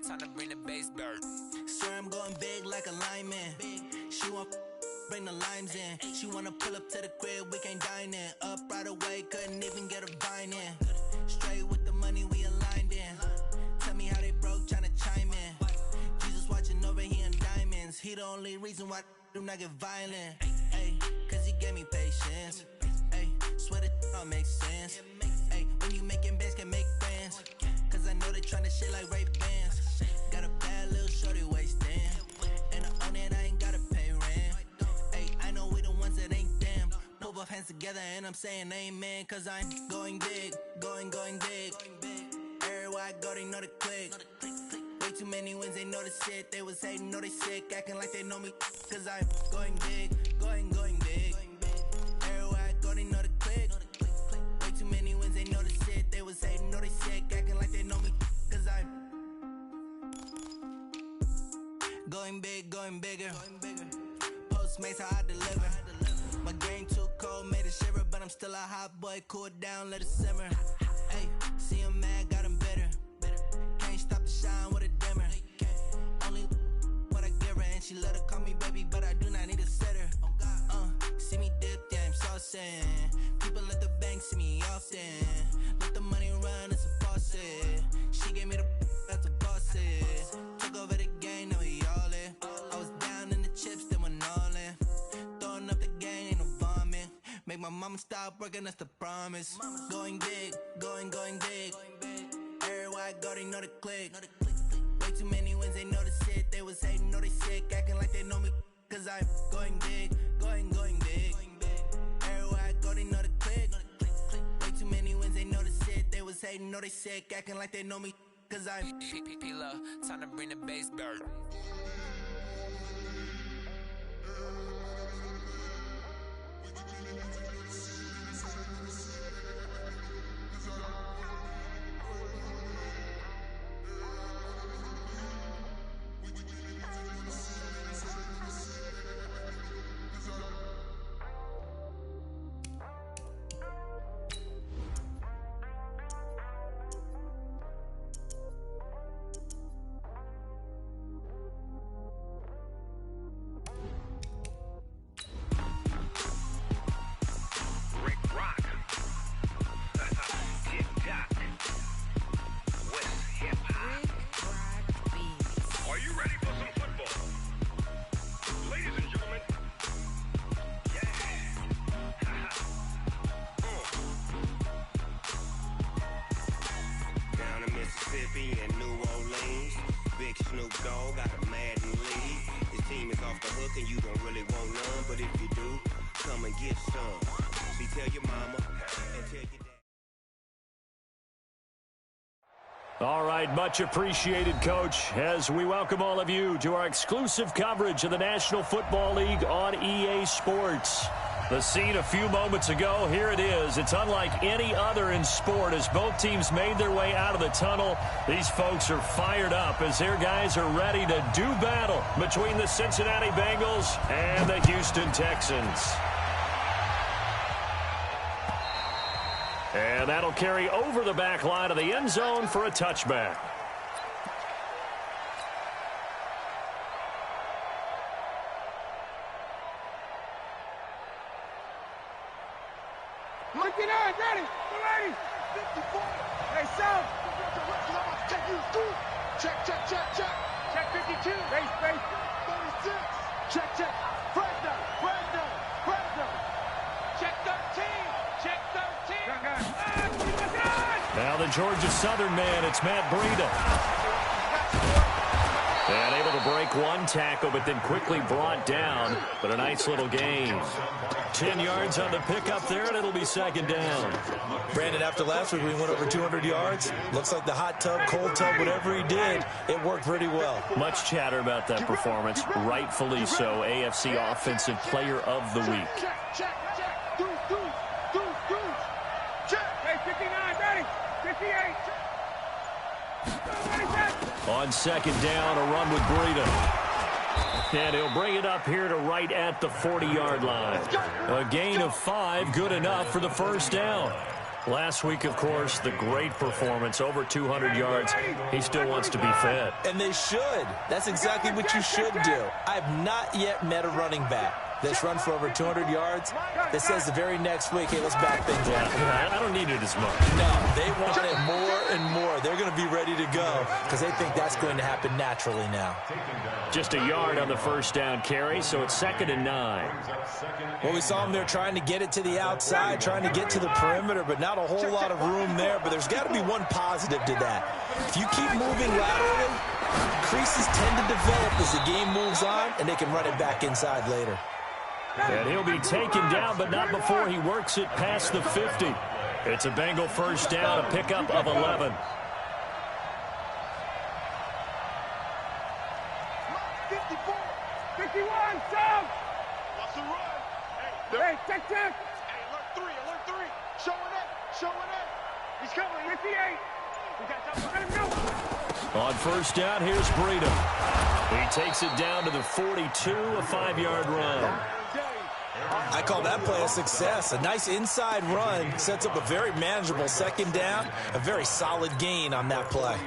time to bring the bass bird. Sir, I'm going big like a lineman. She want bring the limes in. She wanna pull up to the crib, we can't dine in. Up right away, couldn't even get a vine in. Straight with the money, we aligned in. Tell me how they broke, tryna chime in. Jesus watching over, he in diamonds. He the only reason why I do not get violent. Ay, cause he gave me patience. Ay, swear that all makes sense. Ay, when you making bands, can make friends. Cause I know they tryna shit like Ray-Bans. Got a bad little shorty wasting. And I own it, I ain't gotta pay rent. Ay, I know we the ones that ain't them. Put both hands together and I'm saying amen. Cause I'm going big, going big. Everywhere I go, they know the click. Way too many wins, they know the shit. They was hating, know they sick, acting like they know me. Cause I'm going big, going big. Everywhere I go, they know the click. Way too many wins, they know the shit. They was hating, know they sick, acting like they know me. Cause I'm going big, going bigger. Postmates, how I deliver. My game too cold, made it shiver. But I'm still a hot boy, cool down, let it simmer. Hey, see him mad, got him bitter. Can't stop the shine with a dimmer. Only what I give her, and she let her call me baby, but I do not need a sitter. See me dip, yeah, I'm saucing. People at the bank see me often. Let the money run, it's a faucet. She gave me the that's a boss it. Took over the game, now we all in. I was down in the chips, then went all in. Throwing up the game, ain't no vomit. Make my mama stop working, that's the promise. Going big, going big. Everywhere I go, they know the click. Way too many wins, they know the shit. They was hating, know they sick, acting like they know me. Cause I'm going big, going big. Everywhere I go, they know the click. Way too many wins, they know the shit. They was hating, know they sick, acting like they know me. Cause I'm P-P-P-Love, time to bring the bass bird. And New Orleans, Big Snoop Dogg got a Madden lead. His team is off the hook and you don't really want none, but if you do, come and get some. See, tell your mama and tell your dad. All right, much appreciated, Coach, as we welcome all of you to our exclusive coverage of the National Football League on EA Sports. The scene a few moments ago, here it is. It's unlike any other in sport as both teams made their way out of the tunnel. These folks are fired up as their guys are ready to do battle between the Cincinnati Bengals and the Houston Texans. And that'll carry over the back line of the end zone for a touchback. Ready, 54. Hey, South. Check you through. Check. Check 52. Base. 36. Check. Fresno. Check 13. Now the Georgia Southern man, it's Matt Breida. And able to break one tackle, but then quickly brought down. But a nice little gain. 10 yards on the pickup there, and it'll be second down. Brandon, after last week, we went over 200 yards. Looks like the hot tub, cold tub, whatever he did, it worked pretty well. Much chatter about that performance. Rightfully so. AFC Offensive Player of the Week. Check. Hey, 59, ready. 58. On second down, a run with Breida. And he'll bring it up here to right at the 40-yard line. A gain of 5, good enough for the first down. Last week, of course, the great performance, over 200 yards. He still wants to be fed. And they should. That's exactly what you should do. I have not yet met a running back that's run for over 200 yards that says the very next week, hey, let's back things up. Yeah, I don't need it as much. No, they want it more and more. They're going to be ready to go because they think that's going to happen naturally now. Just a yard on the first down carry, so it's 2nd and 9. Well, we saw them there trying to get it to the outside, trying to get to the perimeter, but not a whole lot of room there. But there's got to be one positive to that. If you keep moving laterally, creases tend to develop as the game moves on, and they can run it back inside later. And he'll be taken down, but not before he works it past the 50. It's a Bengal first down, a pickup of 11. 54, 51, Sam! What's the run? Hey, check. Hey, alert three. Showing it. He's coming, 58. We got time, let him go. On first down, here's Breida. He takes it down to the 42, a 5-yard run. I call that play a success. A nice inside run sets up a very manageable second down, a very solid gain on that play.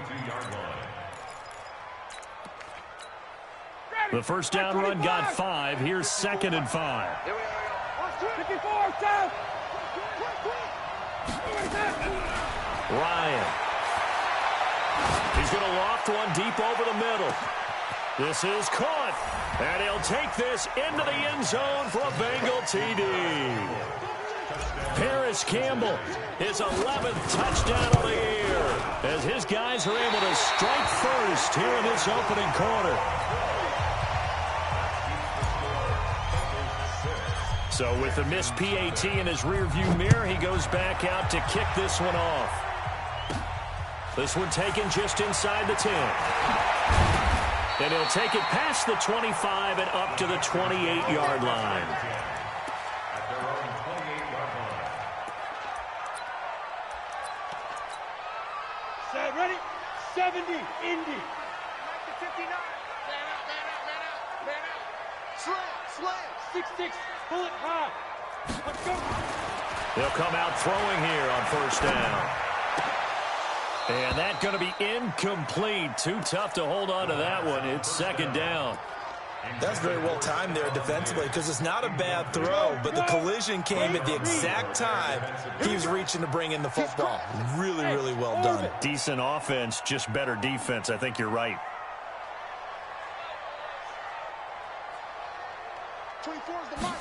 The first down run got 5. Here's 2nd and 5. 54, Sam! Ryan. He's going to loft one deep over the middle. This is caught, and he'll take this into the end zone for a Bengal TD. Paris Campbell, his 11th touchdown of the year, as his guys are able to strike first here in this opening quarter. So with the missed PAT in his rearview mirror, he goes back out to kick this one off. This one taken just inside the 10. And he'll take it past the 25 and up to the 28-yard line. Set, ready? 70, Indy. 59. Man out. Slam. 6-6, pull it high. Let's go. They'll come out throwing here on first down. And that's going to be incomplete. Too tough to hold on to that one. It's 2nd down. That's very well timed there defensively because it's not a bad throw, but the collision came at the exact time he was reaching to bring in the football. Really, really well done. Decent offense, just better defense. I think you're right. 24 is the mark.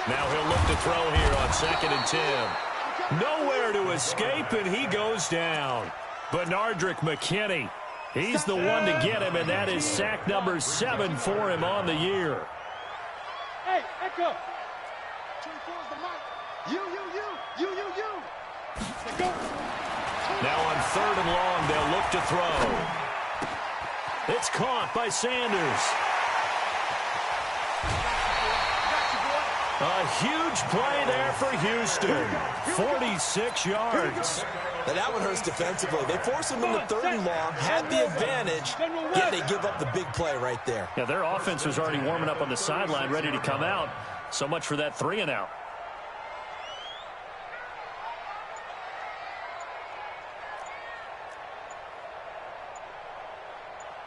Now he'll look to throw here on 2nd and 10. Nowhere to escape, and he goes down. Bernardrick McKinney, he's the one to get him, and that is sack number 7 for him on the year. Hey, Echo. 24 is the mark. You. Let's go. Now on 3rd and long, they'll look to throw. It's caught by Sanders. A huge play there for Houston. 46 yards. Now that one hurts defensively. They forced him into 3rd and long, had the advantage, yet they give up the big play right there. Yeah, their offense was already warming up on the sideline, ready to come out. So much for that 3 and out.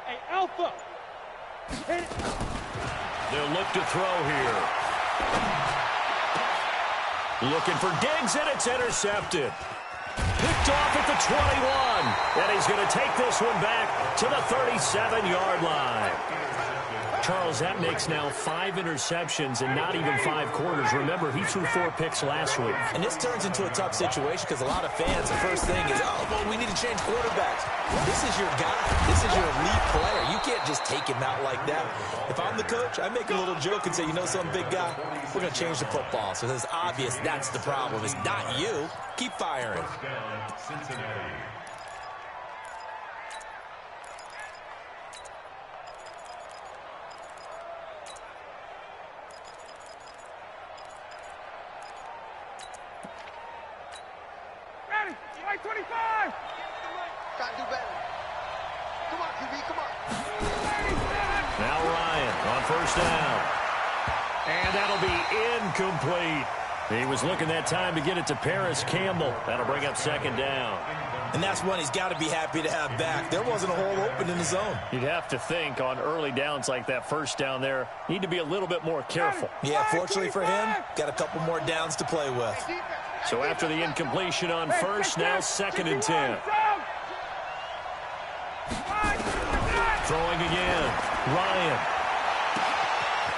Hey, Alpha. They'll look to throw here. Looking for Diggs, and it's intercepted. Picked off at the 21. And he's going to take this one back to the 37-yard line. Charles, that makes now 5 interceptions in not even 5 quarters. Remember, he threw 4 picks last week. And this turns into a tough situation because a lot of fans, the first thing is, oh, well, we need to change quarterbacks. This is your guy. This is your elite player. You can't just take him out like that. If I'm the coach, I make a little joke and say, you know something, big guy? We're going to change the football. So it's obvious that's the problem. It's not you. Keep firing. Ready? White 25. Gotta do better. Come on, QB, come on. Now Ryan on first down. And that'll be incomplete. He was looking that time to get it to Paris Campbell. That'll bring up second down. And that's one he's got to be happy to have back. There wasn't a hole open in the zone. You'd have to think on early downs like that first down there, need to be a little bit more careful. Yeah, fortunately for him, got a couple more downs to play with. So after the incompletion on first, now 2nd and 10. Throwing again. Ryan.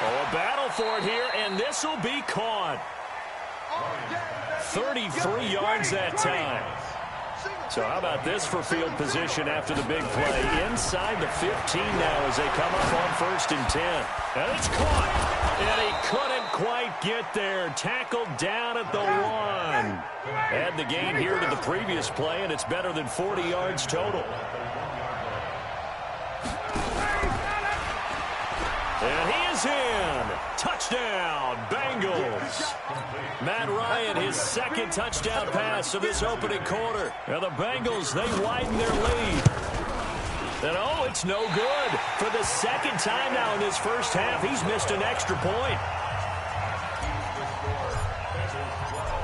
Oh, a battle for it here, and this will be caught. 33 yards that time. So how about this for field position after the big play? Inside the 15 now as they come up on 1st and 10. And it's caught. And he couldn't quite get there. Tackled down at the 1. Add the gain here to the previous play, and it's better than 40 yards total. And he is in. Touchdown, Bengals. Matt Ryan, his 2nd touchdown pass of this opening quarter. Now the Bengals, they widen their lead. And oh, it's no good. For the 2nd time now in this first half, he's missed an extra point.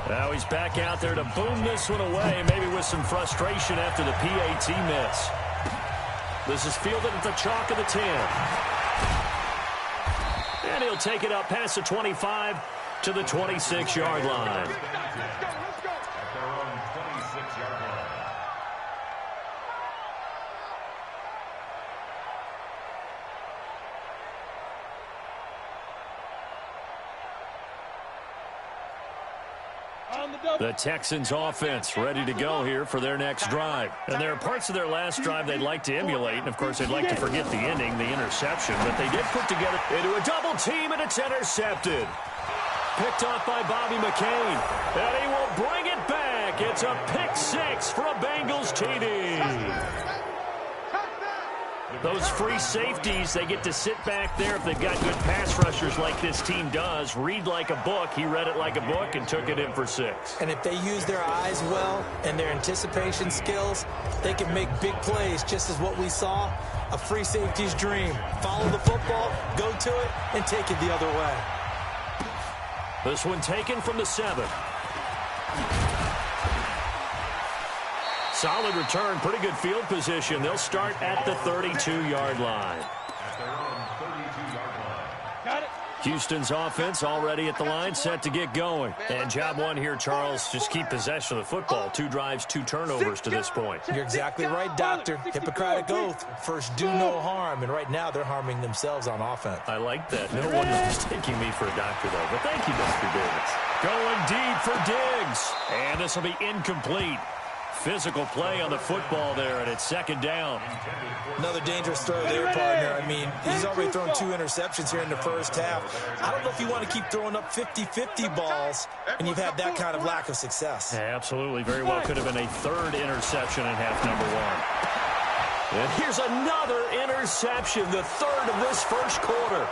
Now he's back out there to boom this one away, maybe with some frustration after the PAT miss. This is fielded at the chalk of the 10. And he'll take it up past the 25 to the 26-yard line. The Texans offense ready to go here for their next drive. And there are parts of their last drive they'd like to emulate. And, of course, they'd like to forget the ending, the interception. But they did put together into a double team, and it's intercepted. Picked off by Bobby McCain. And he will bring it back. It's a pick 6 for a Bengals TD. Those free safeties, they get to sit back there if they've got good pass rushers like this team does. Read like a book. He read it like a book and took it in for 6. And if they use their eyes well and their anticipation skills, they can make big plays, just as what we saw. A free safety's dream. Follow the football, go to it, and take it the other way. This one taken from the 7. Solid return, pretty good field position. They'll start at the 32-yard line. Houston's offense already at the line, set to get going. And job one here, Charles, just keep possession of the football. 2 drives, 2 turnovers to this point. You're exactly right, Doctor. Hippocratic oath. First, do no harm. And right now, they're harming themselves on offense. I like that. No one is mistaking me for a doctor, though. But thank you, Dr. Diggs. Going deep for Diggs. And this will be incomplete. Physical play on the football there, and it's 2nd down. Another dangerous throw there, partner. I mean, he's already thrown 2 interceptions here in the first half. I don't know if you want to keep throwing up 50-50 balls, and you've had that kind of lack of success. Yeah, absolutely. Very well could have been a 3rd interception in half number 1. And here's another interception, the 3rd of this first quarter.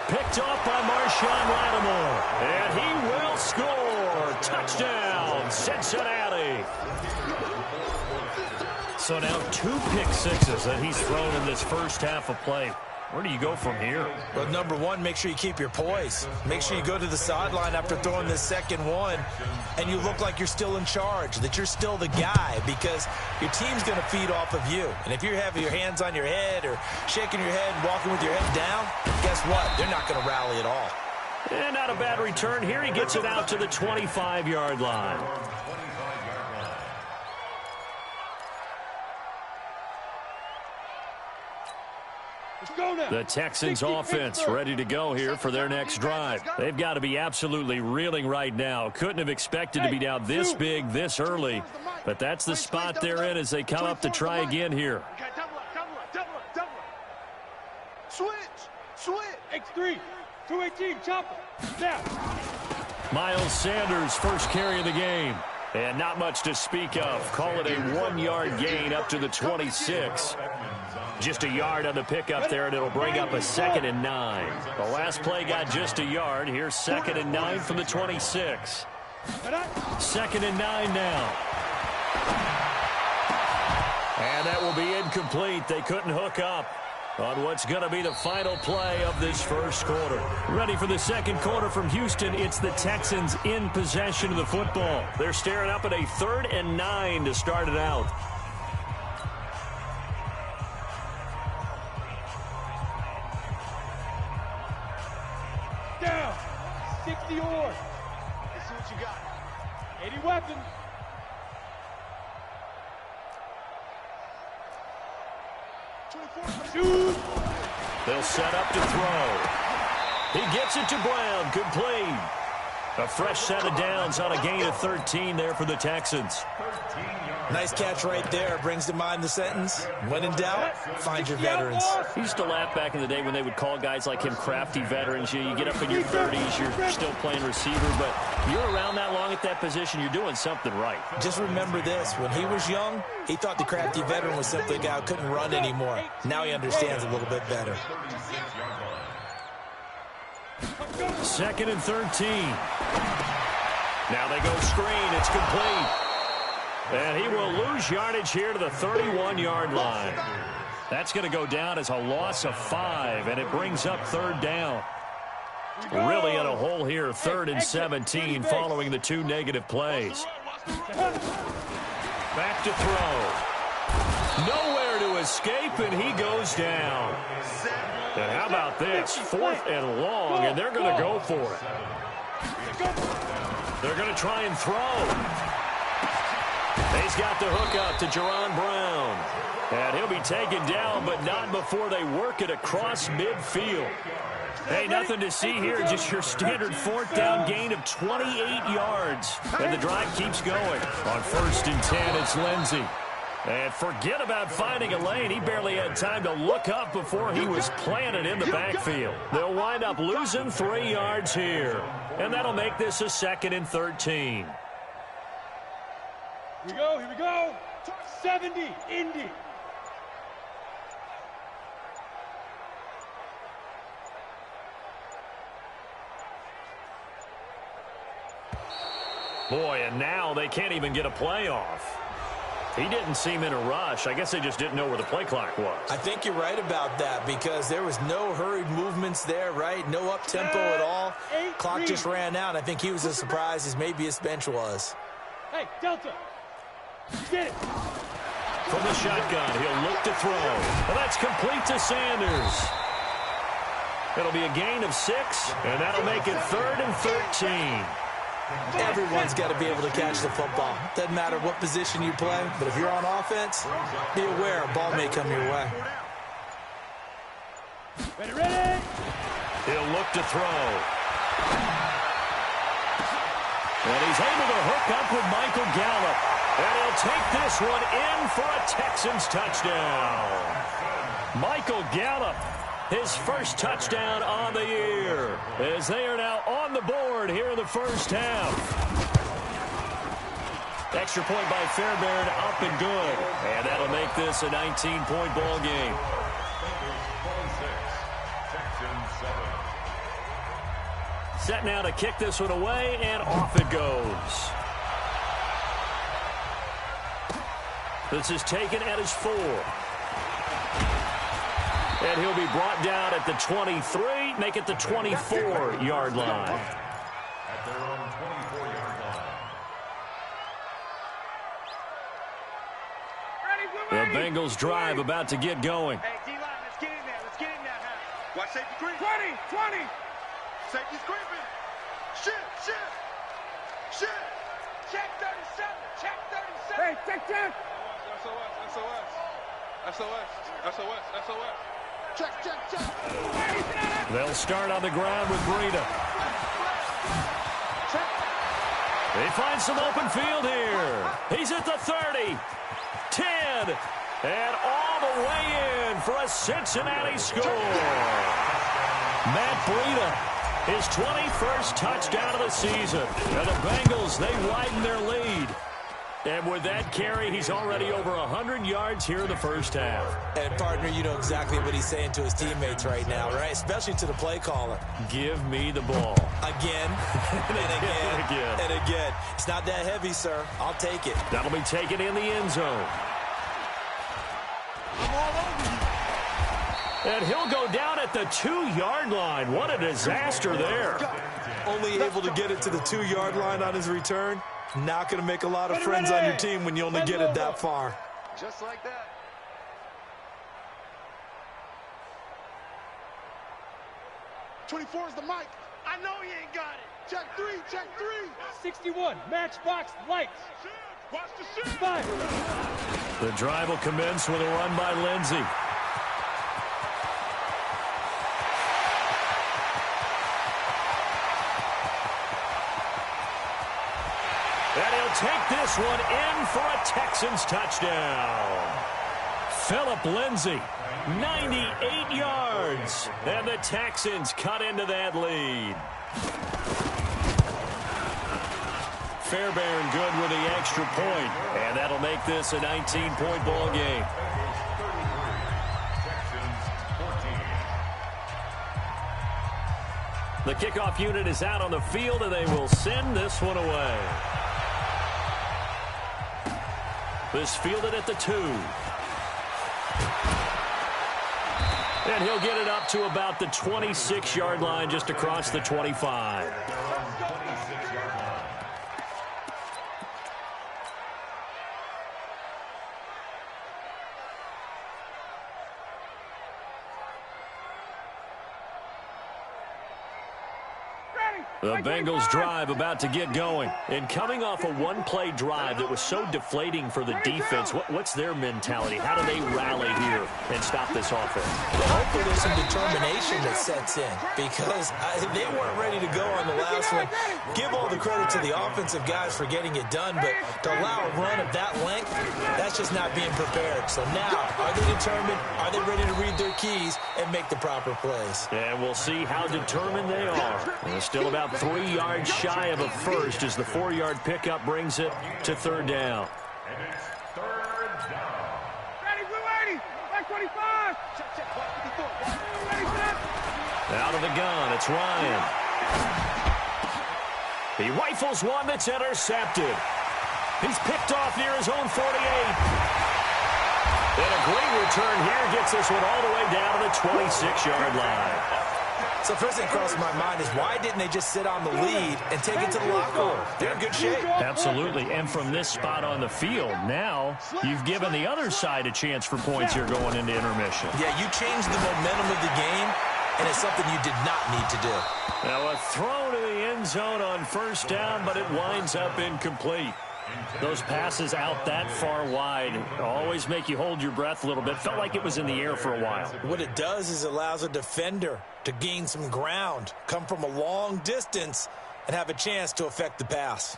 Picked off by Marshawn Lattimore. And he will score. Touchdown, Cincinnati. So now 2 pick 6s that he's thrown in this first half of play. Where do you go from here? Well, number 1, make sure you keep your poise. Make sure you go to the sideline after throwing this 2nd one, and you look like you're still in charge, that you're still the guy, because your team's going to feed off of you. And if you're having your hands on your head or shaking your head and walking with your head down, guess what? They're not going to rally at all. And not a bad return here. He gets it out to the 25-yard line. The Texans offense ready to go here for their next drive. They've got to be absolutely reeling right now. Couldn't have expected to be down this big, this early. But that's the spot they're in as they come up to try again here. Switch. X3. 218. Chopper. Snap. Miles Sanders first carry of the game. And not much to speak of. Call it a 1-yard gain up to the 26. Just a yard on the pickup there, and it'll bring up a 2nd and 9. The last play got just a yard. Here's 2nd and 9 from the 26. 2nd and 9 now. And that will be incomplete. They couldn't hook up. on what's going to be the final play of this first quarter. Ready for the second quarter from Houston. It's the Texans in possession of the football. They're staring up at a 3rd and 9 to start it out. Down. 60 or. Let's see what you got. 80 weapons. Shoot. They'll set up to throw. He gets it to Brown. Complete. A fresh set of downs on a gain of 13 there for the Texans. Nice catch right there. Brings to mind the sentence, when in doubt, find your veterans. I used to laugh back in the day when they would call guys like him crafty veterans. You get up in your 30s, you're still playing receiver, but you're around that long at that position, you're doing something right. Just remember this. When he was young, he thought the crafty veteran was simply a guy who couldn't run anymore. Now he understands a little bit better. 2nd and 13. Now they go screen. It's complete. And he will lose yardage here to the 31-yard line. That's going to go down as a loss of 5, and it brings up 3rd down. Really in a hole here, 3rd and 17 following the 2 negative plays. Back to throw. Nowhere to escape, and he goes down. And how about this? 4th and long, and they're going to go for it. They're going to try and throw. He's got the hook up to Jaron Brown. And he'll be taken down, but not before they work it across midfield. Hey, nothing to see here, just your standard 4th down gain of 28 yards. And the drive keeps going. On 1st and 10, it's Lindsey. And forget about finding a lane. He barely had time to look up before he was planted in the backfield. They'll wind up losing 3 yards here. And that'll make this a 2nd and 13. Here we go. 70, Indy. Boy, and now they can't even get a play off. He didn't seem in a rush. I guess they just didn't know where the play clock was. I think you're right about that because there was no hurried movements there, right? No up-tempo at all. Clock just ran out. I think he was as surprised as maybe his bench was. Hey, Delta. Get it. From the shotgun, he'll look to throw. Well, that's complete to Sanders. It'll be a gain of 6, and that'll make it 3rd and 13. Everyone's got to be able to catch the football. Doesn't matter what position you play, but if you're on offense, be aware a ball may come your way. Ready. He'll look to throw. And he's able to hook up with Michael Gallup. And he'll take this one in for a Texans touchdown. Michael Gallup, his first touchdown on the year, as they are now on the board here in the first half. Extra point by Fairbairn, up and good. And that'll make this a 19-point ball game. Set now to kick this one away, and off it goes. This is taken at his 4. And he'll be brought down at the 23, make it the 24-yard line. At their own 24-yard line. The Bengals drive about to get going. Hey, D-line, let's get in there. Let's get in there. Watch safety creep. 20. Safety's creeping. Shit. Check 37. Hey, check. SOS. Check. They'll start on the ground with Breida. They find some open field here. He's at the 30, 10, and all the way in for a Cincinnati score. Matt Breida, his 21st touchdown of the season. And the Bengals, they widen their lead. And with that carry, he's already over 100 yards here in the first half. And, partner, you know exactly what he's saying to his teammates right now, right? Especially to the play caller. Give me the ball. Again, and again. It's not that heavy, sir. I'll take it. That'll be taken in the end zone. And he'll go down at the 2-yard line. What a disaster there. Only able to get it to the 2-yard line on his return. Not going to make a lot of friends on your team when you only get it that far. Just like that. 24 is the mic. I know he ain't got it. Check 3, check 3. 61, matchbox lights. Watch the shit. 5. The drive will commence with a run by Lindsey. And he'll take this one in for a Texans touchdown. Philip Lindsay, 98 yards. And the Texans cut into that lead. Fairbairn good with the extra point. And that'll make this a 19-point ball game. The kickoff unit is out on the field, and they will send this one away. This fielded at the 2. And he'll get it up to about the 26-yard line, just across the 25. The Bengals drive about to get going. And coming off a one-play drive that was so deflating for the defense, what's their mentality? How do they rally here and stop this offense? Well, hopefully there's some determination that sets in because they weren't ready to go on the last one. Give all the credit to the offensive guys for getting it done, but to allow a run of that length, that's just not being prepared. So now, are they determined? Are they ready to read their keys and make the proper plays? And we'll see how determined they are. They're still about 3 yards shy of a first as the 4-yard pickup brings it to 3rd down. And it's 3rd down. Ready, blue 80. Back 25. Check. Out of the gun, it's Ryan. He rifles one that's intercepted. He's picked off near his own 48. And a great return here gets this one all the way down to the 26-yard line. So first thing crossing my mind is why didn't they just sit on the lead and take it to the locker room? They're in good shape. Absolutely. And from this spot on the field, now you've given the other side a chance for points here going into intermission. Yeah, you changed the momentum of the game, and it's something you did not need to do. Now a throw to the end zone on 1st down, but it winds up incomplete. Those passes out that far wide always make you hold your breath a little bit. Felt like it was in the air for a while. What it does is it allows a defender to gain some ground, come from a long distance, and have a chance to affect the pass.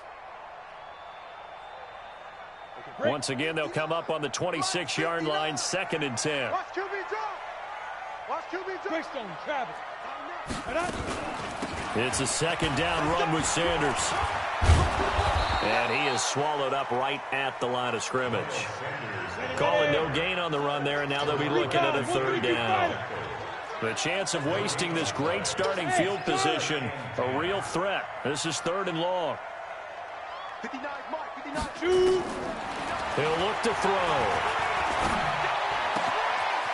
Once again, they'll come up on the 26-yard line, 2nd and 10. Watch QB drop. Watch QB drop. Greystone, Travis. It's a 2nd down run with Sanders. And he is swallowed up right at the line of scrimmage. Calling no gain on the run there, and now they'll be looking at a 3rd down. The chance of wasting this great starting field position, a real threat. This is 3rd and long. 59, Mark, 59. He'll look to throw.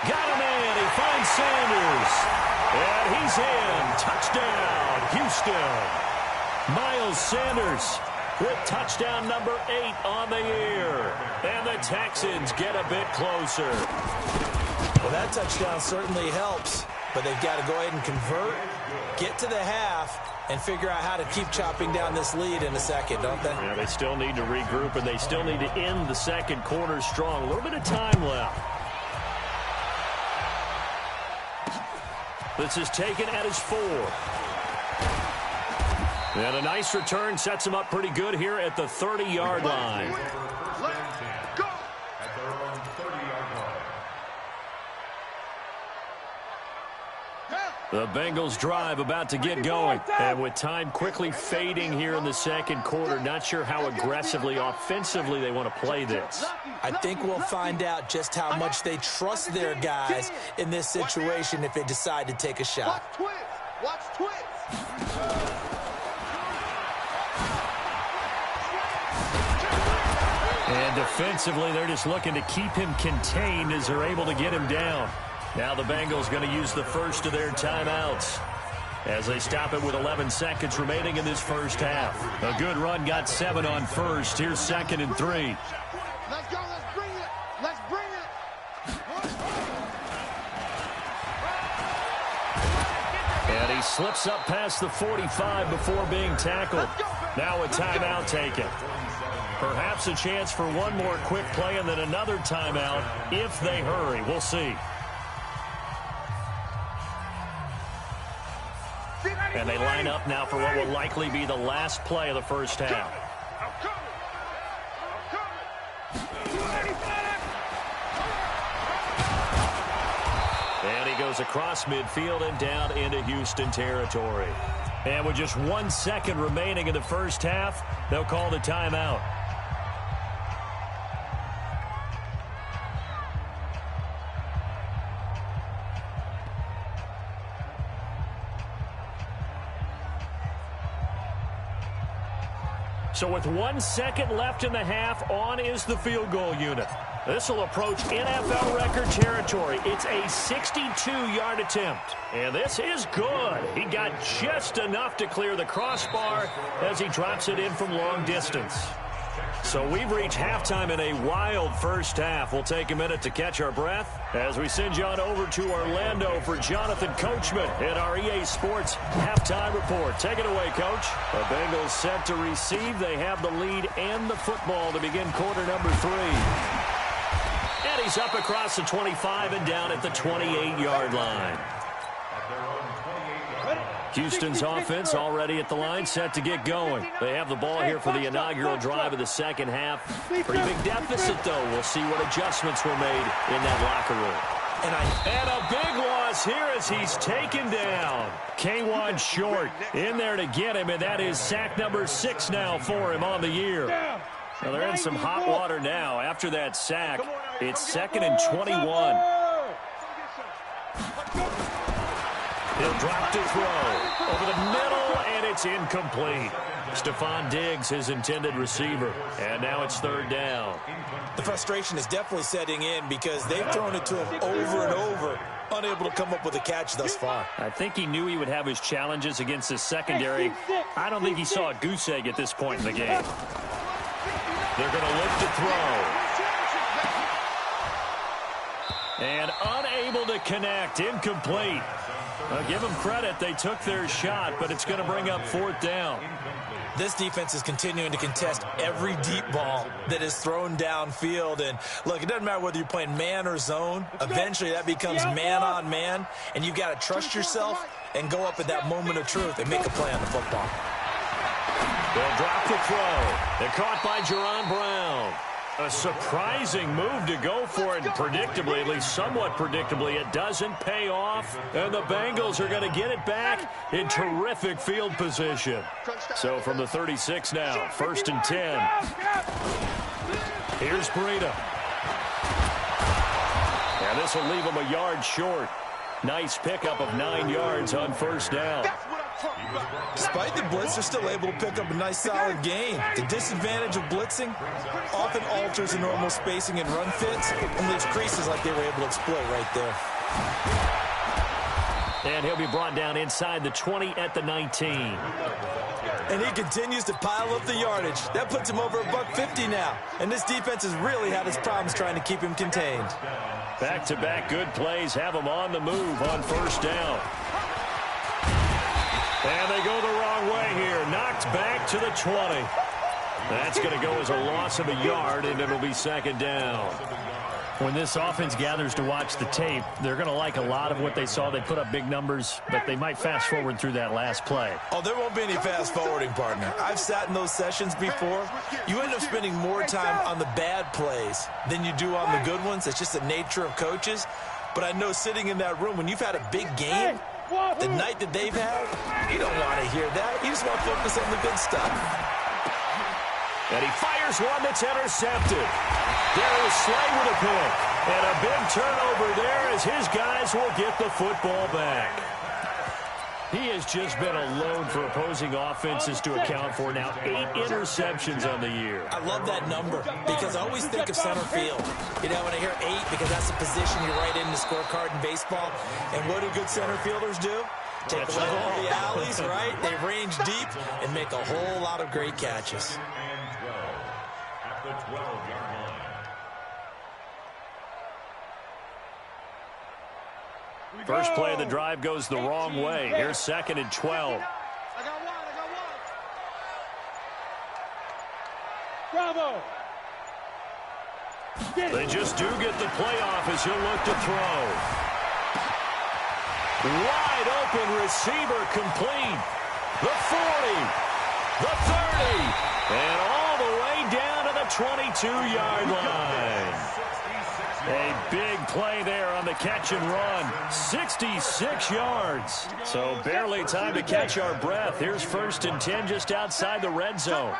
Got him in. He finds Sanders. And he's in. Touchdown, Houston. Miles Sanders with touchdown number 8 on the year. And the Texans get a bit closer. Well, that touchdown certainly helps, but they've got to go ahead and convert, get to the half, and figure out how to keep chopping down this lead in a second, don't they? Yeah, they still need to regroup, and they still need to end the 2nd quarter strong. A little bit of time left. This is taken at his 4. And a nice return sets him up pretty good here at the 30-yard line. Let's go. At their own 30-yard line. The Bengals drive about to get going. And with time quickly fading here in the 2nd quarter, not sure how aggressively, offensively they want to play this. I think we'll find out just how much they trust their guys in this situation if they decide to take a shot. Watch twist. Watch twist. And defensively, they're just looking to keep him contained as they're able to get him down. Now the Bengals going to use the first of their timeouts as they stop it with 11 seconds remaining in this first half. A good run got 7 on first. Here's 2nd and 3. Let's go. Let's bring it. Let's bring it. And he slips up past the 45 before being tackled. Now a timeout taken. Perhaps a chance for one more quick play and then another timeout if they hurry. We'll see. And they line up now for what will likely be the last play of the first half. And he goes across midfield and down into Houston territory. And with just 1 second remaining in the first half, they'll call the timeout. So with 1 second left in the half, on is the field goal unit. This will approach NFL record territory. It's a 62-yard attempt. And this is good. He got just enough to clear the crossbar as he drops it in from long distance. So we've reached halftime in a wild first half. We'll take a minute to catch our breath as we send you on over to Orlando for Jonathan Coachman in our EA Sports Halftime Report. Take it away, Coach. The Bengals set to receive. They have the lead and the football to begin quarter number 3. And he's up across the 25 and down at the 28-yard line. Houston's offense already at the line, set to get going. They have the ball here for the inaugural drive of the second half. Pretty big deficit, though. We'll see what adjustments were made in that locker room. And a big loss here as he's taken down. K1 Short in there to get him, and that is sack number 6 now for him on the year. Now they're in some hot water now. After that sack, it's 2nd and 21. He'll drop to throw over the middle, and it's incomplete. Stephon Diggs, his intended receiver. And now it's 3rd down. The frustration is definitely setting in because they've thrown it to him over and over, unable to come up with a catch thus far. I think he knew he would have his challenges against his secondary. I don't think he saw a goose egg at this point in the game. They're going to look to throw. And unable to connect, incomplete. Give them credit. They took their shot, but it's going to bring up 4th down. This defense is continuing to contest every deep ball that is thrown downfield. And, look, it doesn't matter whether you're playing man or zone. Eventually that becomes man-on-man, and you've got to trust yourself and go up at that moment of truth and make a play on the football. They'll drop the throw. They're caught by Jaron Brown. A surprising move to go for it, and predictably, at least somewhat predictably, it doesn't pay off. And the Bengals are going to get it back in terrific field position. So from the 36 now, 1st and 10. Here's Breida. And this will leave him a yard short. Nice pickup of 9 yards on 1st down. Despite the blitz, they're still able to pick up a nice solid gain. The disadvantage of blitzing often alters the normal spacing and run fits and leaves creases like they were able to exploit right there. And he'll be brought down inside the 20 at the 19. And he continues to pile up the yardage. That puts him over $150 now. And this defense has really had its problems trying to keep him contained. Back-to-back good plays have him on the move on 1st down. And they go the wrong way here. Knocked back to the 20. That's going to go as a loss of a yard, and it'll be 2nd down. When this offense gathers to watch the tape, they're going to like a lot of what they saw. They put up big numbers, but they might fast forward through that last play. Oh, there won't be any fast forwarding, partner. I've sat in those sessions before. You end up spending more time on the bad plays than you do on the good ones. It's just the nature of coaches. But I know sitting in that room, when you've had a big game, the night that they've had, you don't want to hear that. You just want to focus on the good stuff. And he fires one that's intercepted. Darius Slay with a pick. And a big turnover there as his guys will get the football back. He has just been alone for opposing offenses to account for now 8 interceptions on the year. I love that number because I always think of center field. You know, when I hear 8, because that's the position you write in the scorecard in baseball. And what do good center fielders do? Take a look at all the alleys, right? They range deep and make a whole lot of great catches. At the 12-yard line. First play of the drive goes the wrong way. Here's 2nd and 12. Bravo. They just do get the playoff as he'll look to throw. Wide open receiver complete. The 40, the 30, and all the way down to the 22-yard line. A big play there on the catch and run. 66 yards. So barely time to catch our breath. Here's 1st and 10 just outside the red zone.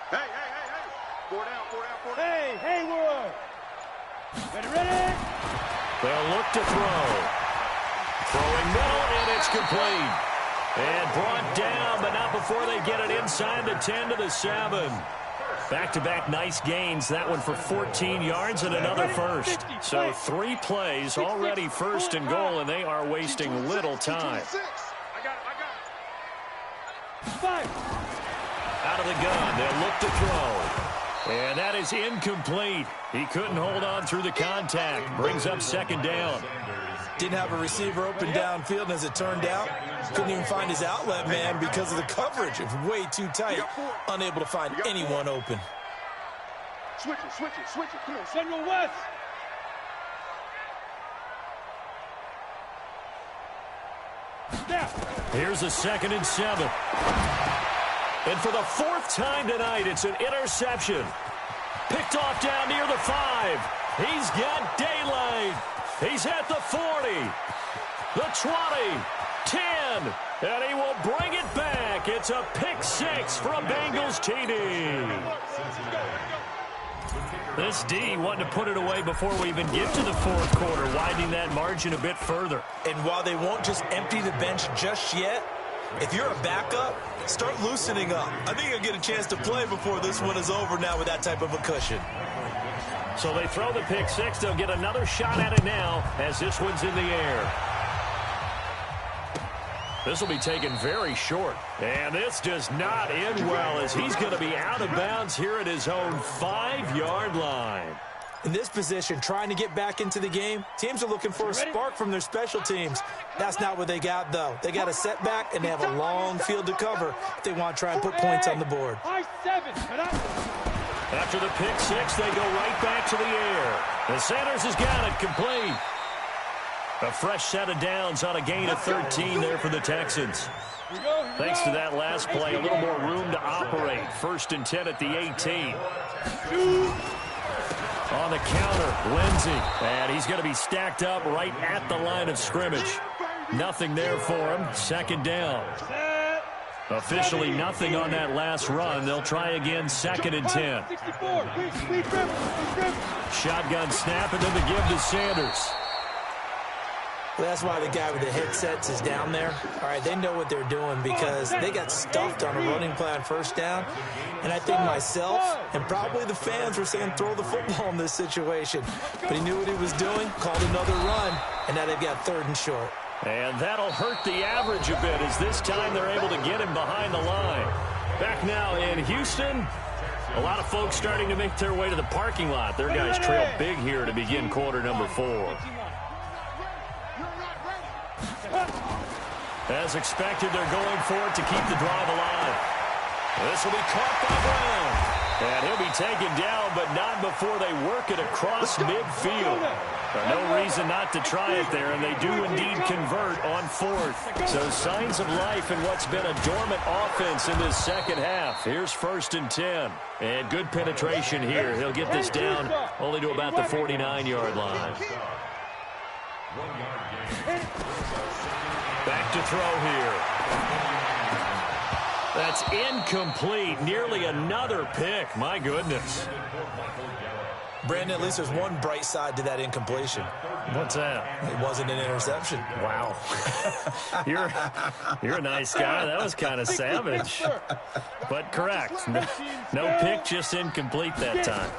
Hey. 4 down. Hey, Haywood. Ready? They'll look to throw. Throwing middle, and it's complete. And brought down, but not before they get it inside the 10 to the 7. Back-to-back nice gains. That one for 14 yards and another first. So 3 plays, already 1st and goal, and they are wasting little time. I got it. 5. Out of the gun, they'll look to throw. And that is incomplete. He couldn't hold on through the contact. Brings up 2nd down. Didn't have a receiver open downfield, and as it turned out, couldn't even find his outlet man because of the coverage. It was way too tight, unable to find anyone open. Switch it. Come on. Central West. Snap. Here's a 2nd and 7. And for the 4th time tonight, it's an interception. Picked off down near the 5. He's got daylight. He's at the 40, the 20, 10, and he will bring it back. It's a pick 6 for a Bengals TD. This D wanting to put it away before we even get to the 4th quarter, widening that margin a bit further. And while they won't just empty the bench just yet, if you're a backup, start loosening up. I think you'll get a chance to play before this one is over now with that type of a cushion. So they throw the pick 6. They'll get another shot at it now as this one's in the air. This will be taken very short. And this does not end well as he's going to be out of bounds here at his own 5-yard line. In this position, trying to get back into the game, teams are looking for a spark from their special teams. That's not what they got, though. They got a setback, and they have a long field to cover if they want to try and put points on the board. After the pick 6, they go right back to the air. The Sanders has got it complete. A fresh set of downs on a gain of 13 there for the Texans. Thanks to that last play, a little more room to operate. 1st and 10 at the 18. On the counter, Lindsey. And he's going to be stacked up right at the line of scrimmage. Nothing there for him. 2nd down. Officially nothing on that last run. They'll try again, 2nd and 10. Shotgun snap, and then the give to Sanders. Well, that's why the guy with the headsets is down there. All right, they know what they're doing because they got stuffed on a running play on 1st down. And I think myself and probably the fans were saying throw the football in this situation. But he knew what he was doing, called another run, and now they've got 3rd and short. And that'll hurt the average a bit as this time they're able to get him behind the line. Back now in Houston, a lot of folks starting to make their way to the parking lot. Their guys trail big here to begin quarter number 4. As expected, they're going for it to keep the drive alive. This will be caught by Brown. And he'll be taken down, but not before they work it across midfield. No reason not to try it there, and they do indeed convert on 4th. So signs of life in what's been a dormant offense in this 2nd half. Here's 1st and 10. And good penetration here. He'll get this down only to about the 49-yard line. Back to throw here. That's incomplete. Nearly another pick. My goodness. Brandon, at least there's one bright side to that incompletion. What's that? It wasn't an interception. Wow. You're a nice guy. That was kind of savage. But correct. No pick, just incomplete that time.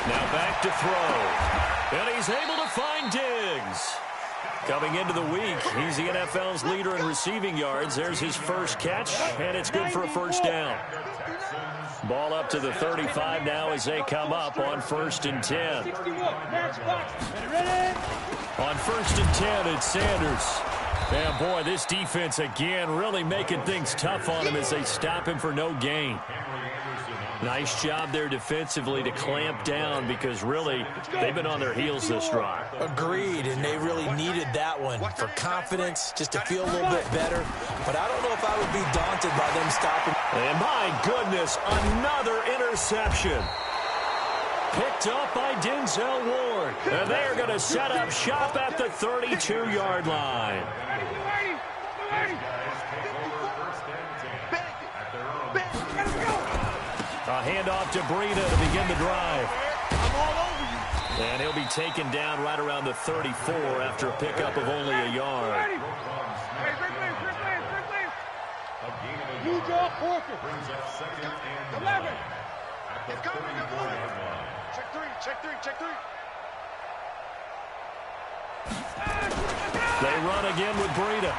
Now back to throw. And he's able to find Diggs. Coming into the week, he's the NFL's leader in receiving yards. There's his first catch, and it's good for a first down. Ball up to the 35 now as they come up on 1st and 10. On 1st and 10, it's Sanders. And boy, this defense again really making things tough on him as they stop him for no gain. Nice job there defensively to clamp down because really they've been on their heels this drive. Agreed, and they really needed that one for confidence, just to feel a little bit better. But I don't know if I would be daunted by them stopping. And my goodness, another interception. Picked up by Denzel Ward. And they're going to set up shop at the 32-yard line. A handoff to Breida to begin the drive. And he'll be taken down right around the 34 after a pickup of only a yard. They run again with Breida.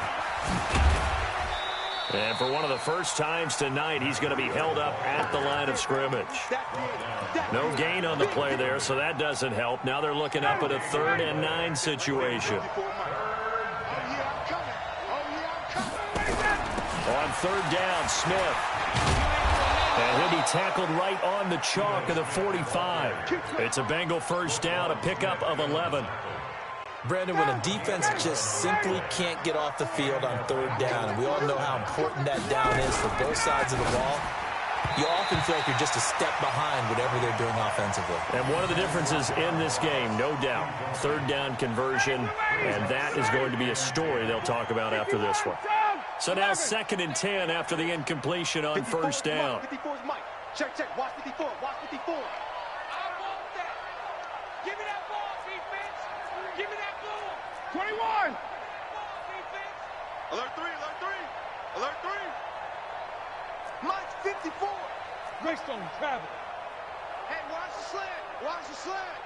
And for one of the first times tonight, he's going to be held up at the line of scrimmage. No gain on the play there, so that doesn't help. Now they're looking up at a 3rd and 9 situation. On 3rd down, Smith. And he'll be tackled right on the chalk of the 45. It's a Bengal first down, a pickup of 11. Brandon, when a defense just simply can't get off the field on 3rd down, and we all know how important that down is for both sides of the ball, you often feel like you're just a step behind whatever they're doing offensively. And one of the differences in this game, no doubt, 3rd down conversion, and that is going to be a story they'll talk about after this one. So now 2nd and 10 after the incompletion on 1st down. 54's Mike. Check, check. Watch 54. Watch 54. I want that. Give me that ball, defense. Give me that ball. 21. Alert 3. Alert 3. Alert 3. Mike's 54. Greystone travel. Hey, watch the slant. Watch the slant.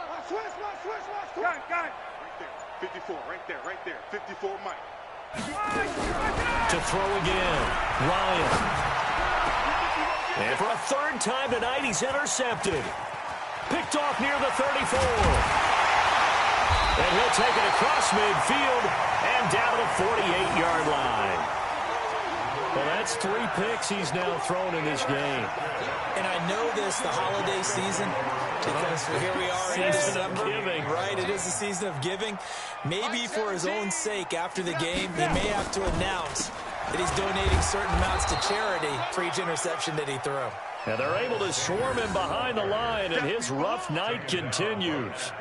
Watch switch. Watch switch. Watch switch. Got it. Right there. 54. Right there. Right there. 54 Mike. To throw again, Ryan. And for a 3rd time tonight, he's intercepted. Picked off near the 34. And he'll take it across midfield and down to the 48-yard line. Well, that's 3 picks he's now thrown in this game. And I know this, the holiday season, because here we are in December, right? It is the season of giving. Maybe for his own sake, after the game, he may have to announce that he's donating certain amounts to charity for each interception that he threw. And they're able to swarm him behind the line, and his rough night continues.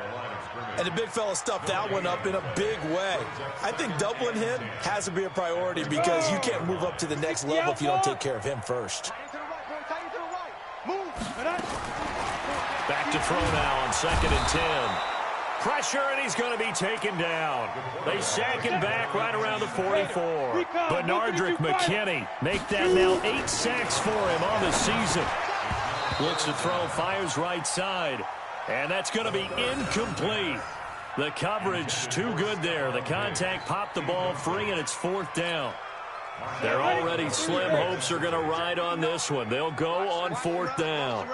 And the big fella stuffed that one up in a big way. I think doubling him has to be a priority because you can't move up to the next level if you don't take care of him first. Back to throw now on 2nd and 10. Pressure, and he's going to be taken down. They sack him back right around the 44. Benardrick McKinney make that now 8 sacks for him on the season. Looks to throw, fires right side. And that's going to be incomplete. The coverage too good there. The contact popped the ball free, and it's 4th down. They're already slim hopes are going to ride on this one. They'll go on 4th down.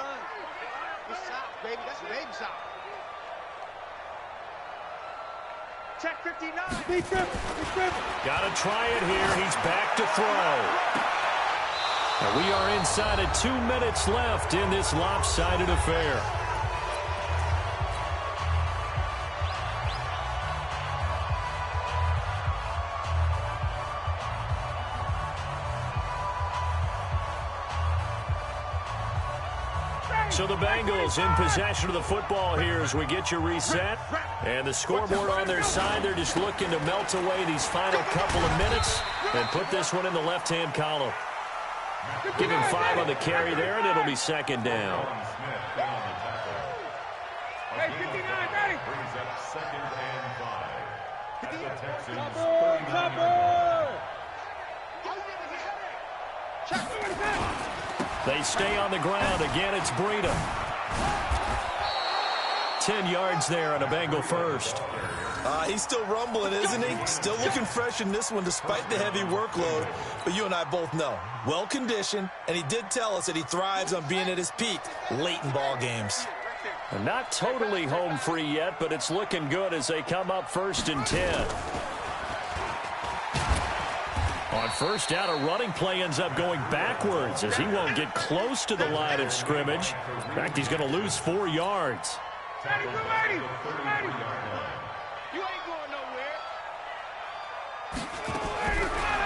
Check 59. Got to try it here. He's back to throw. And we are inside of 2 minutes left in this lopsided affair. So the Bengals in possession of the football here as we get you reset. And the scoreboard on their side, they're just looking to melt away these final couple of minutes and put this one in the left-hand column. Give him 5 on the carry there, and it'll be 2nd down. Hey, 59, ready? Brings up 2nd and 5. At the Texans' They stay on the ground. Again, it's Breida. 10 yards there on a Bengal first. He's still rumbling, isn't he? Still looking fresh in this one despite the heavy workload. But you and I both know, well-conditioned, and he did tell us that he thrives on being at his peak late in ball games. And not totally home free yet, but it's looking good as they come up 1st and 10. On first down, a running play ends up going backwards as he won't get close to the line of scrimmage. In fact, he's going to lose 4 yards. Ready, ready. You ain't going nowhere.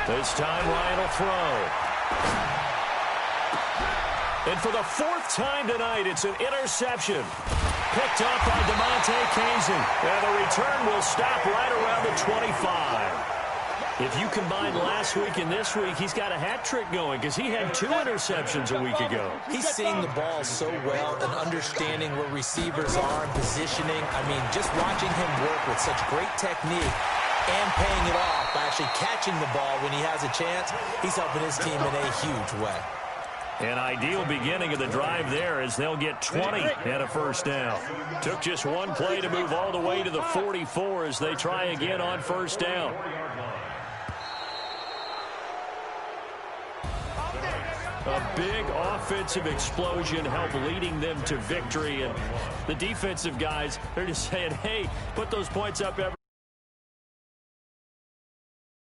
This time, Ryan will throw. And for the 4th time tonight, it's an interception. Picked up by DeMonte Casey. And the return will stop right around the 25. If you combine last week and this week, he's got a hat trick going because he had 2 interceptions a week ago. He's seeing the ball so well and understanding where receivers are and positioning. I mean, just watching him work with such great technique and paying it off by actually catching the ball when he has a chance, he's helping his team in a huge way. An ideal beginning of the drive there as they'll get 20 and a first down. Took just one play to move all the way to the 44 as they try again on first down. A big offensive explosion helped leading them to victory. And the defensive guys, they're just saying, hey, put those points up every